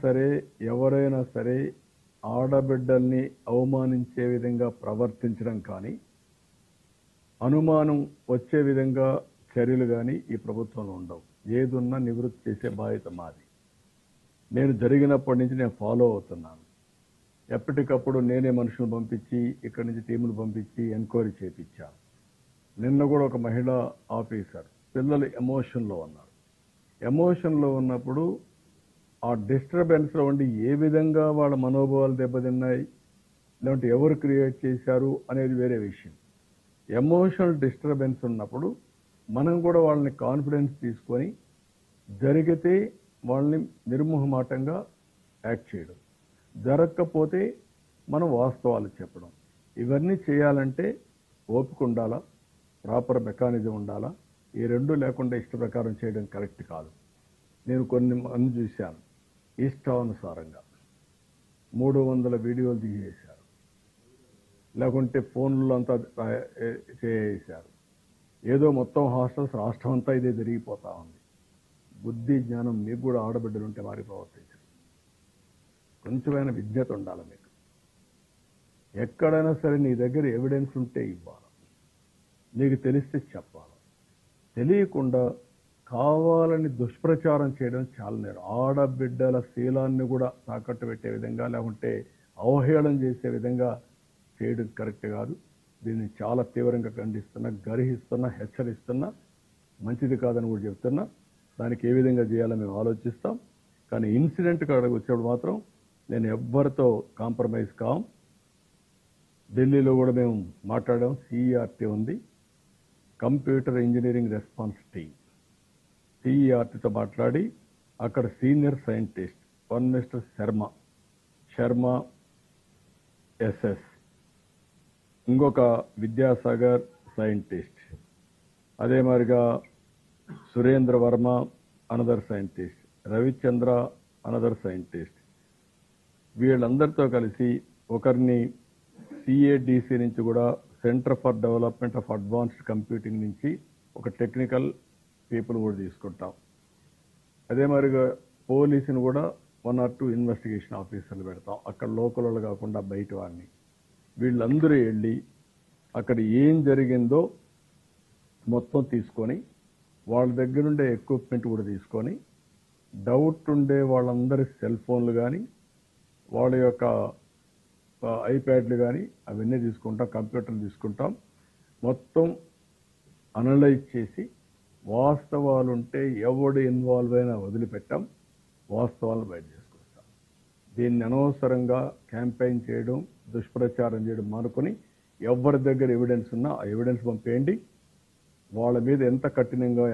సరే ఎవరైనా సరే ఆడబిడ్డల్ని అవమానించే విధంగా ప్రవర్తించడం కానీ అనుమానం వచ్చే విధంగా చర్యలు కానీ ఈ ప్రభుత్వంలో ఉండవు. ఏదున్నా నివృత్తి చేసే బాధ్యత మాది. నేను జరిగినప్పటి నుంచి నేను ఫాలో అవుతున్నాను. ఎప్పటికప్పుడు నేనే మనుషులు పంపించి ఇక్కడి నుంచి టీములు పంపించి ఎంక్వైరీ చేయించాను. నిన్న కూడా ఒక మహిళా ఆఫీసర్ పిల్లలు ఎమోషన్లో ఉన్నారు. ఎమోషన్లో ఉన్నప్పుడు ఆ డిస్టర్బెన్స్లో ఉండి ఏ విధంగా వాళ్ళ మనోభావాలు దెబ్బతిన్నాయి, లేదంటే ఎవరు క్రియేట్ చేశారు అనేది వేరే విషయం. ఎమోషనల్ డిస్టర్బెన్స్ ఉన్నప్పుడు మనం కూడా వాళ్ళని కాన్ఫిడెన్స్ తీసుకొని జరిగితే వాళ్ళని నిర్మోహమాటంగా యాక్ట్ చేయడం, జరగకపోతే మనం వాస్తవాలు చెప్పడం. ఇవన్నీ చేయాలంటే ఓపిక ఉండాలా, ప్రాపర్ మెకానిజం ఉండాలా. ఈ రెండు లేకుండా ఇష్ట ప్రకారం చేయడం కరెక్ట్ కాదు. నేను కొన్ని మంది చూశాను, ఇష్టానుసారంగా 300 వీడియోలు తీసేశారు, లేకుంటే ఫోన్లో అంతా చేసేశారు. ఏదో మొత్తం హాస్టల్స్ రాష్ట్రం అంతా ఇదే జరిగిపోతా ఉంది. బుద్ధి జ్ఞానం మీకు కూడా ఆడబిడ్డలు ఉంటే మారి ప్రవర్తించరు. కొంచెమైనా విజ్ఞత ఉండాలి మీకు. ఎక్కడైనా సరే నీ దగ్గర ఎవిడెన్స్ ఉంటే ఇవ్వాలి, నీకు తెలిస్తే చెప్పాలి. తెలియకుండా కావాలని దుష్ప్రచారం చేయడం చాలా నేరం. ఆడబిడ్డల శీలాన్ని కూడా తాకట్టు పెట్టే విధంగా లేకుంటే అవహేళన చేసే విధంగా చేయడం కరెక్ట్ కాదు. దీన్ని చాలా తీవ్రంగా ఖండిస్తున్నా, గర్హిస్తున్నా, హెచ్చరిస్తున్నా. మంచిది కాదని కూడా చెప్తున్నా. దానికి ఏ విధంగా చేయాలో మేము ఆలోచిస్తాం. కానీ ఇన్సిడెంట్ కాడికి వచ్చేప్పుడు మాత్రం నేను ఎవ్వరితో కాంప్రమైజ్ కాం. ఢిల్లీలో కూడా మేము మాట్లాడాం. సిఈఆర్టీ ఉంది, కంప్యూటర్ ఇంజనీరింగ్ రెస్పాన్స్ టీమ్. సిఈఆర్టీతో మాట్లాడి అక్కడ senior scientist one mister Sharma SS, ఇంకొక విద్యాసాగర్ సైంటిస్ట్, అదే మాదిరిగా Surendra Varma another scientist, Ravichandra another scientist. వీళ్ళందరితో కలిసి ఒకరిని సిఏడిసి నుంచి కూడా center for development of advanced computing నుంచి ఒక టెక్నికల్ పీపుల్ కూడా తీసుకుంటాం. అదే మాదిరిగా పోలీసుని కూడా 1 or 2 ఇన్వెస్టిగేషన్ ఆఫీసర్లు పెడతాం, అక్కడ లోకల్ వాళ్ళు కాకుండా బయట వాడిని. వీళ్ళందరూ వెళ్ళి అక్కడ ఏం జరిగిందో మొత్తం తీసుకొని వాళ్ళ దగ్గర ఉండే ఎక్విప్మెంట్ కూడా తీసుకొని డౌట్ ఉండే వాళ్ళందరి సెల్ ఫోన్లు కానీ వాళ్ళ యొక్క ఐప్యాడ్లు కానీ అవన్నీ తీసుకుంటాం, కంప్యూటర్లు తీసుకుంటాం. మొత్తం అనలైజ్ చేసి వాస్తవాలు ఉంటే ఎవడు ఇన్వాల్వ్ అయినా వదిలిపెట్టాం, వాస్తవాలను బయట చేసుకొస్తాం. దీన్ని అనవసరంగా క్యాంపెయిన్ చేయడం, దుష్ప్రచారం చేయడం మానుకొని ఎవరి దగ్గర ఎవిడెన్స్ ఉన్నా ఆ ఎవిడెన్స్ పంపేయండి. వాళ్ళ మీద ఎంత కఠినంగా